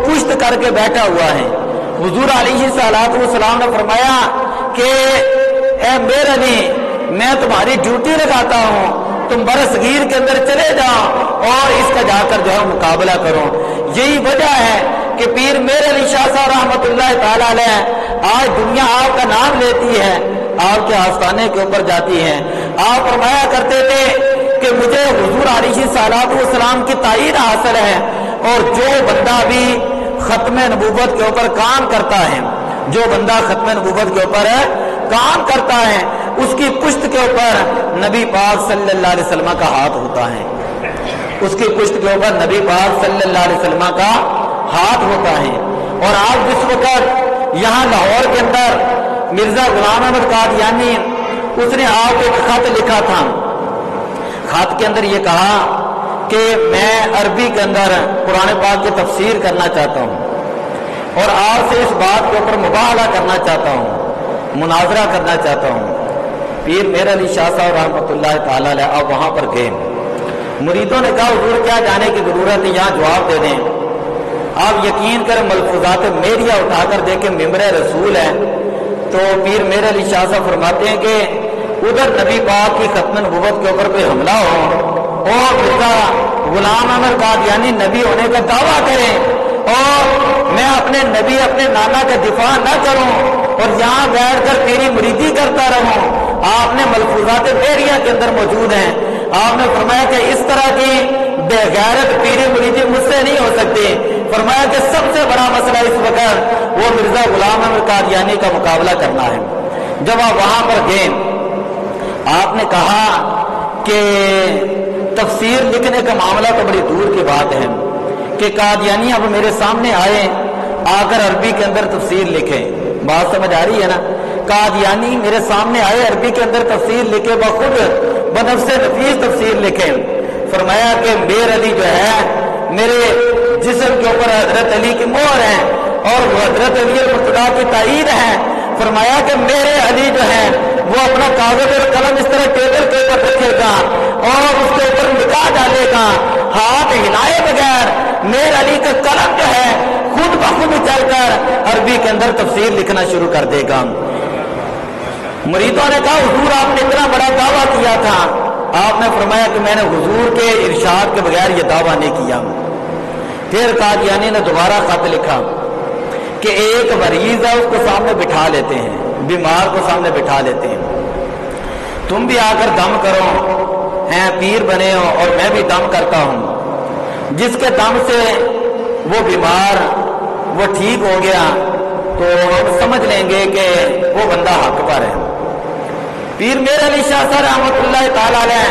پشت کر کے بیٹھا ہوا ہے۔ حضور علیہ الصلوۃ والسلام نے فرمایا کہ اے میرے علی، میں تمہاری ڈیوٹی لگاتا ہوں، تم برصغیر کے اندر چلے جاؤ اور اس کا جا کر جو ہے مقابلہ کرو۔ یہی وجہ ہے کہ پیر میرے علی شاہ صاحب رحمۃ اللہ تعالی علیہ آج دنیا آپ کا نام لیتی ہے، آپ کے آستانے کے اوپر جاتی ہے۔ آپ فرمایا کرتے تھے کہ مجھے حضور علیہ الصلوۃ والسلام کی تائید حاصل ہے، اور جو بندہ بھی ختم نبوت کے اوپر کام کرتا ہے، جو بندہ ختم نبوت کے اوپر کام کرتا ہے، اس کی پشت کے اوپر نبی پاک صلی اللہ علیہ وسلم کا ہاتھ ہوتا ہے، اس کی پشت کے اوپر نبی پاک صلی اللہ علیہ وسلم کا ہاتھ ہوتا ہے۔ اور آج جس وقت یہاں لاہور کے اندر مرزا غلام احمد قادیانی، اس نے آپ ایک خط لکھا تھا، خط کے اندر یہ کہا کہ میں عربی کے اندر قرآن پاک کی تفسیر کرنا چاہتا ہوں اور آپ سے اس بات کے اوپر مباحثہ کرنا چاہتا ہوں، مناظرہ کرنا چاہتا ہوں۔ پیر میرے علی شاہ صاحب رحمۃ اللہ تعالی علیہ آپ وہاں پر گئے، مریدوں نے کہا حضور کیا جانے کی ضرورت ہے، یہاں جواب دے دیں۔ آپ یقین کریں ملفوظات میریہ اٹھا کر دیکھیں ممبر رسول ہے، تو پیر میرے علی شاہ صاحب فرماتے ہیں کہ ادھر نبی پاک کی ختم نبوت کے اوپر کوئی حملہ ہو اور مرزا غلام احمد قادیانی نبی ہونے کا دعویٰ کریں اور میں اپنے نبی اپنے نانا کا دفاع نہ کروں اور یہاں بیٹھ کر تیری مریدی کرتا رہوں۔ آپ نے ملفوظات میریہ کے اندر موجود ہیں، آپ نے فرمایا کہ اس طرح کی بے غیرت پیری مریدی مجھ سے نہیں ہو سکتی۔ فرمایا کہ سب سے بڑا مسئلہ اس وقت وہ مرزا غلام احمد قادیانی کا مقابلہ کرنا ہے۔ جب آپ وہاں پر گئے، آپ نے کہا کہ تفسیر لکھنے کا معاملہ تو بڑی دور کی بات ہے کہ قادیانی اب میرے سامنے آئے، آ کر عربی کے اندر تفسیر لکھیں، بات سمجھ آ رہی ہے نا؟ قادیانی میرے سامنے آئے، عربی کے اندر تفسیر لکھے، بخود بنفس نفیس تفسیر لکھیں۔ فرمایا کہ میرے علی جو ہے میرے جسم کے اوپر حضرت علی کی مہر ہے اور وہ حضرت علی المرتضیٰ کی تائید ہے۔ فرمایا کہ میرے علی جو ہے وہ اپنا کاغذ اور قلم اس طرح ٹیبل کے اوپر رکھے گا اور اس کے اوپر نکاح ڈالے گا، ہاتھ ہلائے بغیر میرے علی کا قلم جو ہے خود بخود چل کر عربی کے اندر تفسیر لکھنا شروع کر دے گا۔ مریدوں نے کہا حضور آپ نے اتنا بڑا دعویٰ کیا تھا، آپ نے فرمایا کہ میں نے حضور کے ارشاد کے بغیر یہ دعویٰ نہیں کیا۔ پھر قادیانی نے دوبارہ خط لکھا کہ ایک مریض ہے اس کو سامنے بٹھا لیتے ہیں، بیمار کو سامنے بٹھا لیتے ہیں، تم بھی آ کر دم کرو، ہیں پیر بنے ہو اور میں بھی دم کرتا ہوں، جس کے دم سے وہ بیمار وہ ٹھیک ہو گیا تو ہم سمجھ لیں گے کہ وہ بندہ حق پر ہے۔ پیر میرے علی شاہ صاحب رحمۃ اللہ تعالی علیہ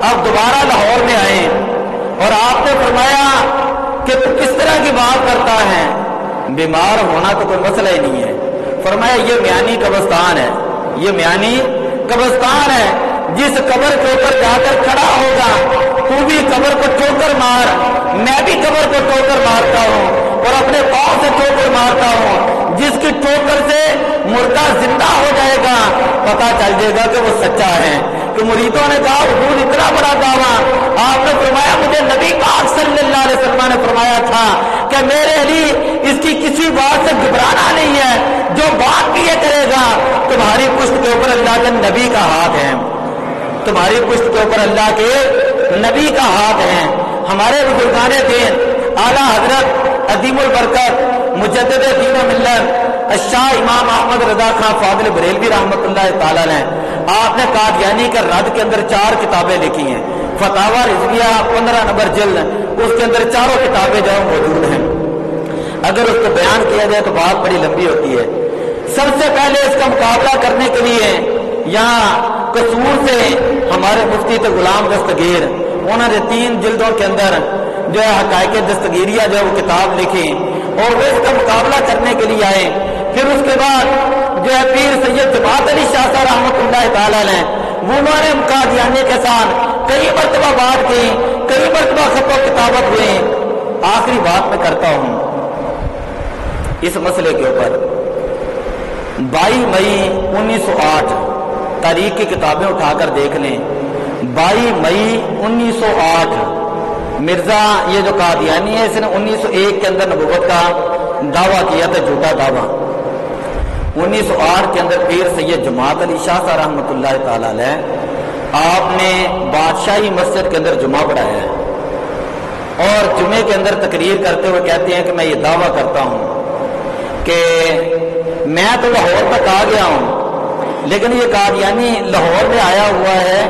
اب دوبارہ لاہور میں آئے اور آپ نے فرمایا کہ تو کس طرح کی بات کرتا ہے، بیمار ہونا تو کوئی مسئلہ ہی نہیں ہے۔ فرمایا یہ میانی قبرستان ہے، یہ میانی قبرستان ہے، جس قبر کے اوپر جا کر کھڑا ہوگا تو بھی قبر کو ٹھوکر مار، میں بھی قبر کو ٹھوکر مارتا ہوں اور اپنے پاؤں سے ٹھوکر مارتا ہوں، جس کی ٹھوکر سے مردہ زندہ ہو جائے گا پتا چل جائے گا کہ وہ سچا ہے۔ کہ مریدوں نے کہا حضور اتنا بڑا دعویٰ، آپ نے فرمایا مجھے نبی پاک صلی اللہ علیہ وسلم نے فرمایا تھا کہ میرے علی اس کی کسی بات سے گھبرانا نہیں ہے، جو بات بھی یہ کرے گا تمہاری پشت کے اوپر اللہ کے نبی کا ہاتھ ہے، تمہاری پشت کے اوپر اللہ کے نبی کا ہاتھ ہے۔ ہمارے بزرگان دین اعلیٰ حضرت عظیم البرکت مجدد دین و ملت شاہ امام احمد رضا خان فاضل بریلوی رحمۃ اللہ تعالی علیہ، آپ نے قادیانی کے رد کے اندر 4 کتابیں لکھی ہیں، فتاوی رضویہ 15 نمبر جلد اس کے اندر چاروں کتابیں جو موجود ہیں، اگر اس کو بیان کیا جائے تو بات بڑی لمبی ہوتی ہے۔ سب سے پہلے اس کا مقابلہ کرنے کے لیے یہاں قصور سے ہمارے مفتی تھے غلام دستگیر، انہوں نے 3 جلدوں کے اندر جو ہے حقائق دستگیریہ جو ہے وہ کتاب لکھی اور وہ اس کا مقابلہ کرنے کے لیے آئے۔ پھر اس کے بعد جو ہے پیر سید جماعت علی شاہ صاحب رحمۃ اللہ تعالی علیہ انہوں نے قادیانی کے ساتھ کئی مرتبہ بات کی، کئی مرتبہ خط و کتابت ہوئی۔ آخری بات میں کرتا ہوں اس مسئلے کے اوپر، 22 مئی 1908 تاریخ کی کتابیں اٹھا کر دیکھ لیں، 22 مئی 1908 مرزا یہ جو قادیانی ہے اس نے 1901 کے اندر نبوت کا دعویٰ کیا تھا، جھوٹا دعویٰ۔ 1908 کے اندر پیر سید جماعت علی شاہ صاحب رحمۃ اللہ تعالی علیہ آپ نے بادشاہی مسجد کے اندر جمعہ پڑھایا ہے اور جمعے کے اندر تقریر کرتے ہوئے کہتے ہیں کہ میں یہ دعویٰ کرتا ہوں کہ میں تو لاہور تک آ گیا ہوں لیکن یہ قادیانی لاہور میں آیا ہوا ہے،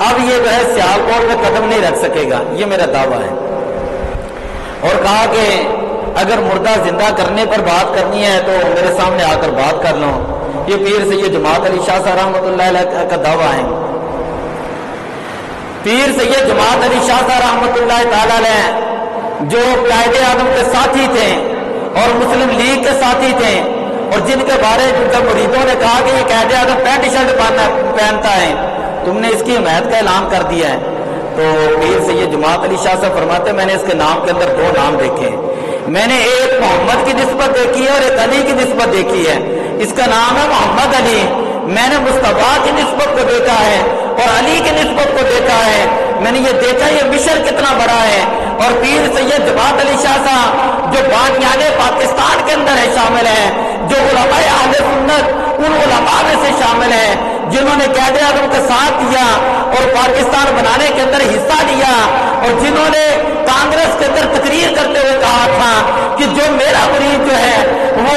اب یہ جو ہے سیالکوٹ میں قدم نہیں رکھ سکے گا، یہ میرا دعویٰ ہے۔ اور کہا کہ اگر مردہ زندہ کرنے پر بات کرنی ہے تو میرے سامنے آ کر بات کر لو۔ یہ پیر سید جماعت علی شاہ صاحب رحمۃ اللہ علیہ کا دعویٰ ہے۔ پیر سید جماعت علی شاہ صاحب رحمۃ اللہ تعالی علیہ جو قائد اعظم کے ساتھی تھے اور مسلم لیگ کے ساتھی تھے اور جن کے بارے جب مریدوں نے کہا کہ یہ قائد اعظم پینٹ شرٹ پہنتا ہے، تم نے اس کی حمایت کا اعلان کر دیا ہے، تو پیر سید جماعت علی شاہ صاحب فرماتے میں نے اس کے نام کے اندر 2 نام دیکھے، میں نے ایک محمد کی نسبت دیکھی ہے اور ایک علی کی نسبت دیکھی ہے، اس کا نام ہے محمد علی۔ میں نے مصطفیٰ کی نسبت کو دیکھا ہے اور علی کی نسبت کو دیکھا ہے، میں نے یہ دیکھا یہ مصر کتنا بڑا ہے۔ اور پیر سید جماعت علی شاہ صاحب جو بانیان پاکستان کے اندر ہے شامل ہیں، جو علماء اہل سنت ان علماء میں سے شامل ہیں جنہوں نے قائد اعظم کا ساتھ دیا اور پاکستان بنانے کے اندر حصہ لیا، اور جنہوں نے کانگریس کے اندر تقریر کرتے ہوئے کہا تھا کہ جو میرا مرید جو ہے وہ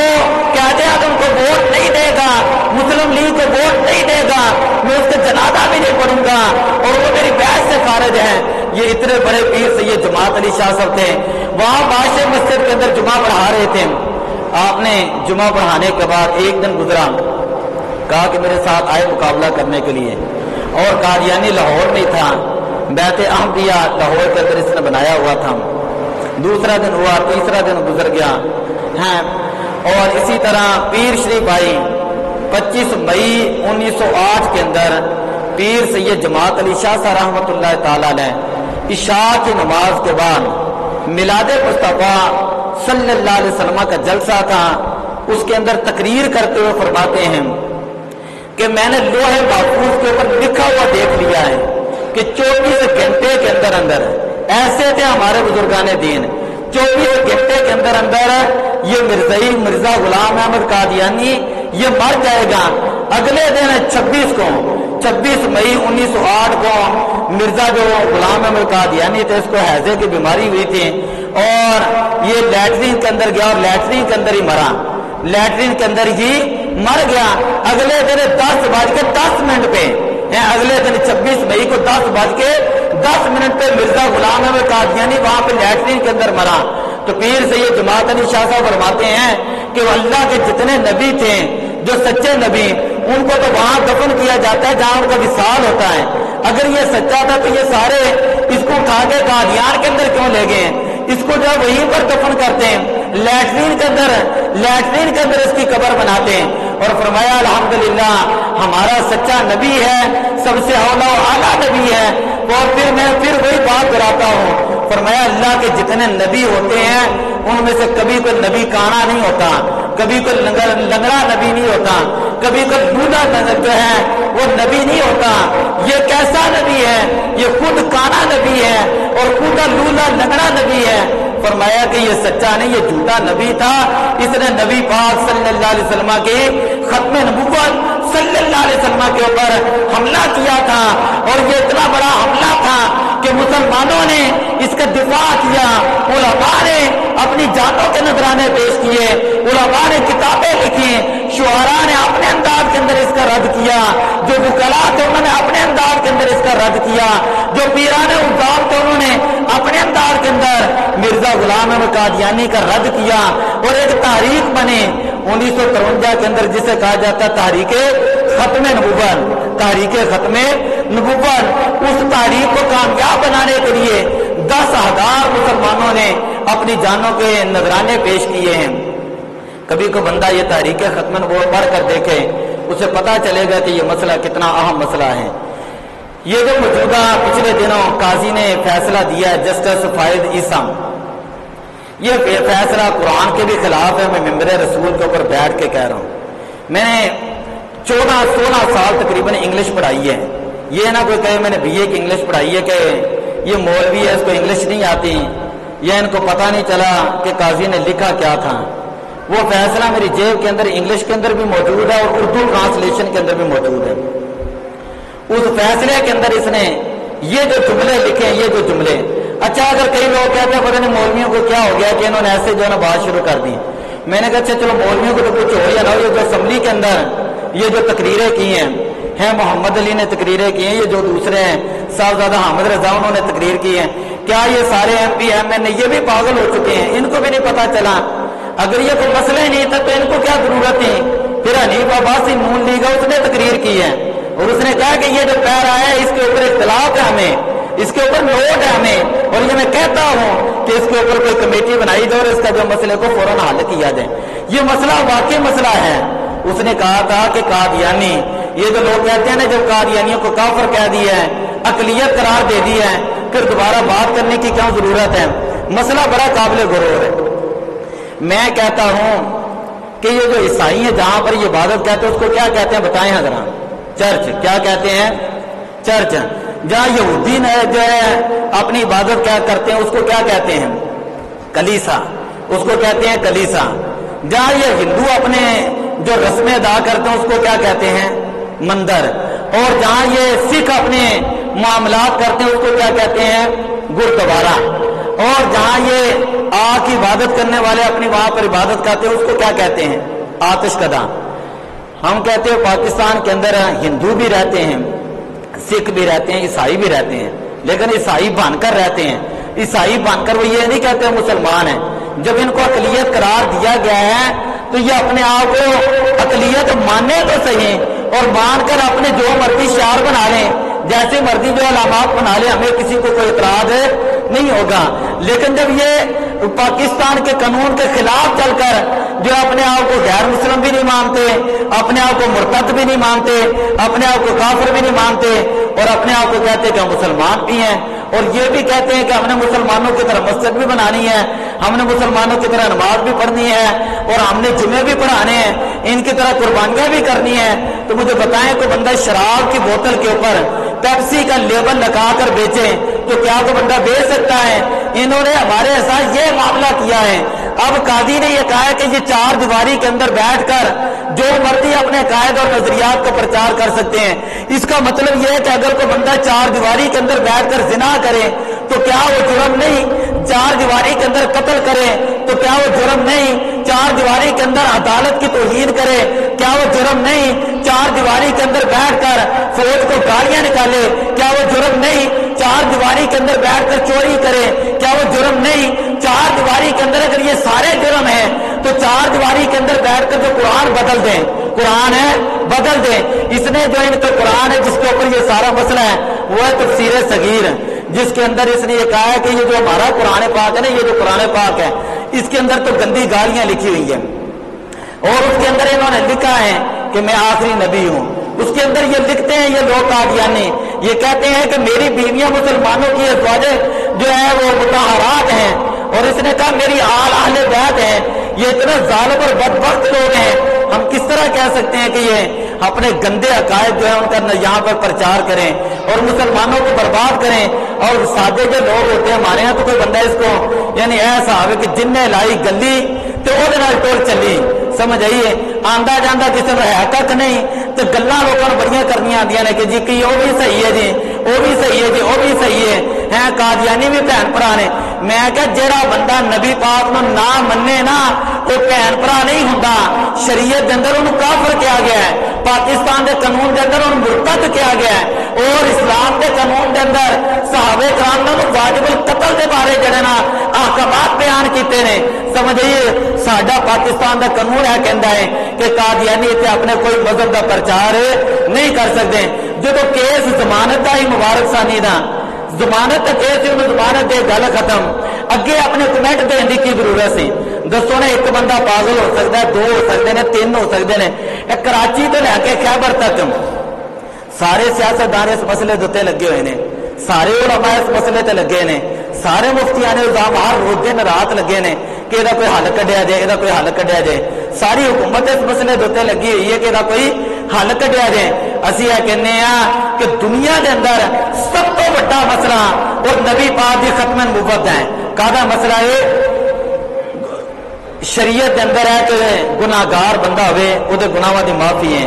قائد اعظم کو ووٹ نہیں دے گا، مسلم لیگ کو ووٹ نہیں دے گا، میں اس کا جنازہ بھی نہیں پڑھوں گا اور وہ میری بیعت سے خارج ہے۔ یہ اتنے بڑے پیر سید جماعت علی شاہ صاحب تھے، وہاں بادشاہ مسجد کے اندر جمعہ پڑھا رہے تھے۔ آپ نے جمعہ پڑھانے کے بعد ایک دن گزرا، کہا کہ میرے ساتھ آئے مقابلہ کرنے کے لیے، اور قادیانی لاہور میں تھا، بیعت احمدیہ لاہور کے اندر اس نے بنایا ہوا تھا۔ دوسرا دن ہوا، تیسرا دن گزر گیا ہے، اور اسی طرح پیر شریف آئی 25 مئی 1908 کے اندر پیر سید جماعت علی شاہ صاحب رحمۃ اللہ تعالی علیہ عشاء کی نماز کے بعد میلاد مصطفیٰ صلی اللہ علیہ وسلم کا جلسہ تھا، اس کے اندر تقریر کرتے ہوئے فرماتے ہیں کہ میں نے لوہے محفوظ کے اوپر لکھا ہوا دیکھ لیا ہے کہ 24 گھنٹے کے اندر اندر ایسے تھے ہمارے بزرگان دین، 24 گھنٹے کے اندر اندر یہ مرزا غلام احمد قادیانی یہ مر جائے گا۔ اگلے دن 26 مئی 1908 کو مرزا جو غلام احمد قادیانی تھے اس کو ہیضے کی بیماری ہوئی تھی اور یہ لیٹرین کے اندر گیا اور لیٹرین کے اندر ہی مرا، لیٹرین کے اندر ہی مر گیا۔ اگلے دن 10:10 پہ اگلے دن 26 مئی کو 10:10 پہ مرزا غلام احمد قادیانی وہاں پہ لیٹرین کے اندر مرا۔ تو پیر سید جماعت علی شاہ صاحب فرماتے ہیں کہ وہ اللہ کے جتنے نبی تھے جو سچے نبی ان کو تو وہاں دفن کیا جاتا ہے جہاں ان کا وصال ہوتا ہے، اگر یہ سچا تھا تو یہ سارے اس کو اٹھا کے قادیان کے اندر کیوں لے گئے، اس کو جو وہیں پر دفن کرتے ہیں، لیٹرین کے اندر اس کی قبر بناتے ہیں۔ اور فرمایا الحمدللہ ہمارا سچا نبی ہے، سب سے اولا و اعلیٰ نبی ہے۔ اور پھر میں وہی بات کراتا ہوں، فرمایا اللہ کے جتنے نبی ہوتے ہیں ان میں سے کبھی کوئی نبی کانا نہیں ہوتا، کبھی کوئی لنگڑا نبی نہیں ہوتا، کبھی کوئی لولا جو ہے وہ نبی نہیں ہوتا۔ یہ کیسا نبی ہے؟ یہ خود کانا نبی ہے اور خود لولا لنگڑا نبی ہے۔ فرمایا کہ یہ سچا نہیں، یہ جھوٹا نبی تھا، اس نے نبی پاک صلی اللہ علیہ وسلم کی ختم نبوت صلی اللہ علیہ وسلم کے اوپر حملہ کیا تھا، اور یہ اتنا بڑا حملہ تھا کہ مسلمانوں نے اس کا دفاع کیا، علماء نے اپنی جانوں کے نذرانے پیش کیے، علماء نے کتابیں لکھی، شعراء نے اپنے انداز کے اندر اس کا رد کیا، جو وکلاء تھے انہوں نے اپنے انداز کے اندر اس کا رد کیا، جو پیران عظام تھے انہوں نے اپنے انداز کے اندر مرزا غلام احمد قادیانی کا رد کیا، اور ایک تحریک بنے 1953 کے اندر جسے کہا جاتا ہے تحریک ختم نبوت، تحریک ختم نبوت۔ اس تحریک کو کامیاب بنانے کے لیے 10,000 مسلمانوں نے اپنی جانوں کے نذرانے پیش کیے ہیں۔ کبھی کو بندہ یہ تحریک ختم نبوت پڑھ کر دیکھے، اسے پتا چلے گا کہ یہ مسئلہ کتنا اہم مسئلہ ہے۔ یہ جو موجودہ پچھلے دنوں قاضی نے فیصلہ دیا ہے، جسٹس فائد عیسیٰ، یہ فیصلہ قرآن کے بھی خلاف ہے۔ میں ممبر رسول کے اوپر بیٹھ کے کہہ رہا ہوں، میں نے 14-16 سال تقریباً انگلش پڑھائی ہے۔ یہ نہ کوئی کہے میں نے BA کی انگلش پڑھائی ہے کہ یہ مولوی ہے اس کو انگلش نہیں آتی، یا ان کو پتہ نہیں چلا کہ قاضی نے لکھا کیا تھا۔ وہ فیصلہ میری جیب کے اندر انگلش کے اندر بھی موجود ہے اور اردو ٹرانسلیشن کے اندر بھی موجود ہے۔ اس فیصلے کے اندر اس نے یہ جو جملے لکھے ہیں، یہ جو جملے، اچھا اگر کئی لوگ کہتے ہیں پتہ نہیں مولویوں کو کیا ہو گیا کہ انہوں نے ایسے جو ہے نا بات شروع کر دی، میں نے کہا اچھا چلو مولویوں کو تو کچھ ہو یا نہ ہو، یہ جو اسمبلی کے اندر یہ جو تقریریں کی ہیں محمد علی نے تقریریں کی ہیں، یہ جو دوسرے ہیں صاحبزادہ حامد رضا انہوں نے تقریر کی ہے، کیا یہ سارے MP MN یہ بھی پاگل ہو چکے ہیں؟ ان کو بھی نہیں پتا چلا؟ اگر یہ کوئی مسئلہ ہی نہیں تھا تو ان کو کیا ضرورت ہے؟ پھر حنیف عباسی نون لیگ اس نے تقریر کی ہے اور اس نے کہا کہ یہ جو پیرا ہے اس کے اوپر اختلاف ہے، ہمیں اس کے اوپر نوٹ ہے ہمیں، اور یہ میں کہتا ہوں کہ اس کے اوپر کوئی کمیٹی بنائی جائے اور اس کا جو مسئلے کو فوراً حل کیا جائے۔ یہ مسئلہ واقعی مسئلہ ہے۔ اس نے کہا تھا کہ قادیانی، یہ جو لوگ کہتے ہیں نا جب قادیانیوں کو کافر کہہ دیا ہے، اقلیت قرار دے دی ہے، پھر دوبارہ بات کرنے کی کیا ضرورت ہے؟ مسئلہ بڑا قابل غور ہے۔ میں کہتا ہوں کہ یہ جو عیسائی ہیں جہاں پر یہ عبادت کہتے ہیں اس کو کیا کہتے ہیں بتائیں حضرات؟ چرچ۔ کیا کہتے ہیں؟ چرچ۔ جہاں یہودی جو ہے اپنی عبادت کیا کرتے ہیں اس کو کیا کہتے ہیں؟ کلیسا، اس کو کہتے ہیں کلیسا۔ جہاں یہ ہندو اپنے جو رسمیں ادا کرتے ہیں اس کو کیا کہتے ہیں؟ مندر۔ اور جہاں یہ سکھ اپنے معاملات کرتے ہیں اس کو کیا کہتے ہیں؟ گردوارا۔ اور جہاں یہ آگ کی عبادت کرنے والے اپنی وہاں پر عبادت کرتے ہیں اس کو کیا کہتے ہیں؟ آتش کدہ۔ ہم کہتے ہیں پاکستان کے اندر ہندو بھی رہتے ہیں، سکھ بھی رہتے ہیں، عیسائی بھی رہتے ہیں، لیکن عیسائی بن کر رہتے ہیں۔ عیسائی بن کر وہ یہ نہیں کہتے مسلمان ہیں۔ جب ان کو اقلیت قرار دیا گیا ہے تو یہ اپنے آپ کو اقلیت مانے تو صحیح، اور مان کر اپنے جو مرضی شعار بنا لیں، جیسے مرضی جو علامات بنا لیں، ہمیں کسی کو کوئی اعتراض نہیں ہوگا۔ لیکن جب یہ پاکستان کے قانون کے خلاف چل کر جو اپنے آپ کو غیر مسلم بھی نہیں مانتے، اپنے آپ کو مرتد بھی نہیں مانتے، اپنے آپ کو کافر بھی نہیں مانتے، اور اپنے آپ کو کہتے ہیں کہ ہم مسلمان بھی ہیں، اور یہ بھی کہتے ہیں کہ ہم نے مسلمانوں کی طرح مسجد بھی بنانی ہے، ہم نے مسلمانوں کی طرح نماز بھی پڑھنی ہے، اور ہم نے جمعے بھی پڑھانے ہیں، ان کی طرح قربانیاں بھی کرنی ہیں، تو مجھے بتائیں کہ بندہ شراب کی بوتل کے اوپر پیپسی کا لیبل لگا کر بیچے تو کیا تو بندہ بیچ سکتا ہے؟ انہوں نے ہمارے ساتھ یہ معاملہ کیا ہے۔ اب قاضی نے یہ کہا ہے کہ یہ 4 دیواری کے اندر بیٹھ کر جو مرضی اپنے قائد اور نظریات کا پرچار کر سکتے ہیں۔ اس کا مطلب یہ ہے کہ اگر کوئی بندہ 4 دیواری کے اندر بیٹھ کر زنا کرے تو کیا وہ جرم نہیں؟ 4 دیواری کے اندر قتل کرے تو کیا وہ جرم نہیں؟ 4 دیواری کے اندر عدالت کی توہین کرے کیا وہ جرم نہیں؟ 4 دیواری کے اندر بیٹھ کر فوج کو گالیاں نکالے کیا وہ جرم نہیں؟ 4 دیواری کے اندر بیٹھ کر چوری کرے کیا وہ جرم نہیں؟ 4 دیواری کے اندر اگر یہ سارے جرم ہیں تو 4 دیواری کے اندر بیٹھ کر جو قرآن بدل دیں، قرآن ہے بدل دیں۔ اس نے جو ان کا قرآن ہے جس کے اوپر یہ سارا مسئلہ ہے وہ ہے تفسیر صغیر، جس کے اندر اس نے یہ کہا ہے کہ یہ جو ہمارا قرآن پاک ہے نا، یہ جو قرآن پاک ہے اس کے اندر تو گندی گالیاں لکھی ہوئی ہیں، اور اس کے اندر انہوں نے لکھا ہے کہ میں آخری نبی ہوں۔ اس کے اندر یہ لکھتے ہیں یہ لوگ قادیانی، یہ کہتے ہیں کہ میری بیویاں مسلمانوں کی ازواجیں جو ہے وہ مطہرات ہیں، اور اس نے کہا میری آل اہل بیت ہیں۔ یہ اتنا ظالم اور بدبخت لوگ ہیں، ہم کس طرح کہہ سکتے ہیں کہ یہ اپنے گندے عقائد جو ہے ان کا یہاں پر پرچار کریں اور مسلمانوں کو برباد کریں؟ اور سادے جو لوگ ہوتے ہیں ہمارے یہاں تو کوئی بندہ اس کو یعنی ایسا ہے کہ جن نے لائی گلی تو وہ ٹول چلی، سمجھ آئیے آندہ جاندہ کسی میں ہے تک نہیں تو گلا لوگوں نے بڑی کرنی آدی نے کہ جی کہ وہ بھی صحیح ہے جی وہ بھی صحیح ہے جی وہ بھی صحیح ہے قادیانی بھی بہن بھرا نے۔ میں کہ جڑا بندہ نبی پاک نو نہ مننے نا وہ بھین بھرا نہیں ہوندا. شریعت دے اندر انہوں کافر کیا گیا ہے, پاکستان دے قانون دے اندر انہوں مرتد کیا گیا ہے, اور اسلام دے قانون دے اندر صحابہ کرام نے واجب القتل دے بارے جڑے نا احکامات بیان کیتے نے. سمجھئے ساڈا پاکستان دا قانون ہے کہندا ہے کہ قادیانی تے اپنے کوئی مذہب دا پرچار نہیں کر سکتے. جدو کیس ضمانت دا ہی مبارک ثانی دا ضمانت کیس انہوں ضمانت دے گل ختم, اگے اپنے کمنٹ دین دی کی ضرورت سی؟ دسو نے ایک بندہ پاگل ہو سکتا ہے, دو ہو سکتے ہیں, تین ہو سکتے ہیں. کراچی تو لے کے خیبر تک سارے سیاستدان اس مسئلے دے لگے ہوئے ہیں, سارے علماء اس مسئلے تے لگے نے, سارے مفتیان نظام ہر روز دن رات لگے نے کہ یہ کوئی حل کڈیا جائے, یہ کوئی حل کڈیا جائے. ساری حکومت اس مسئلے دے لگی ہوئی ہے کہ یہ کوئی حل کڈیا جائے. اسی یہ کہنے ہیں کہ دنیا دے اندر سب تو بڑا مسئلہ اور نبی پاک دی ختم نبوت ہے. کہا مسئلہ ہے شریعت دے اندر ہے کہ گناہگار بندہ ہوئے وہ دے گناہاں دی معافی ہے,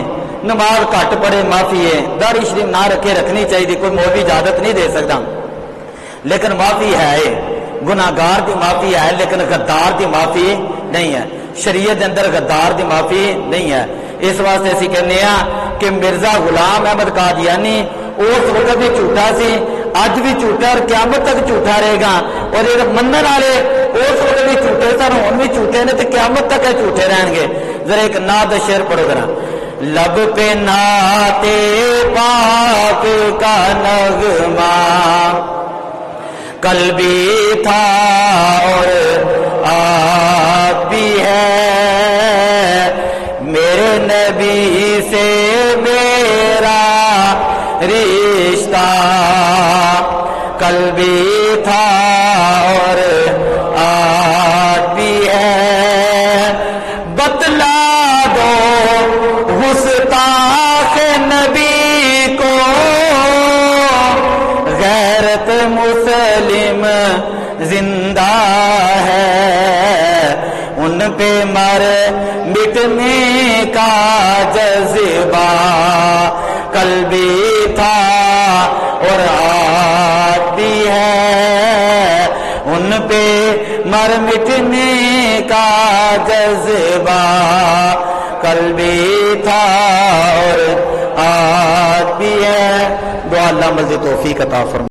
نماز گھٹ پڑے معافی ہے, داڑھی شریف نہ رکھے رکھنی چاہیے, کوئی مولوی اجازت نہیں دے سکتا, لیکن معافی ہے. گناہگار دی معافی ہے لیکن غدار دی معافی نہیں ہے. شریعت دے اندر غدار دی معافی نہیں ہے. اس واسطے اسی کہنے ہیں کہ مرزا غلام احمد قادیانی اس وقت بھی جھوٹا سی, اج بھی جھوٹا اور قیامت تک جھوٹا رہے گا. اور یہ منن والے اس وقت بھی جھوٹے سن, ہن بھی جھوٹے نے تو قیامت تک جھوٹے رہن گے. ذرا ایک نعت شعر پڑھو ذرا. لب پہ نعت پاک کا نغمہ کل بھی تھا اور آج بھی ہے, میرے نبی سے میرا رشتہ کل بھی تھا اور آج بھی ہے. بتلا دو گستاخ نبی کو غیرت مسلم زندہ ہے, ان پہ مر مٹنے کا جذبہ کل بھی تھا اور آج بھی ہے, ان پہ مر مٹنے کا جذبہ کل بھی تھا اور آج بھی ہے. دعا اللہ مزید توفیق عطا فرمائے.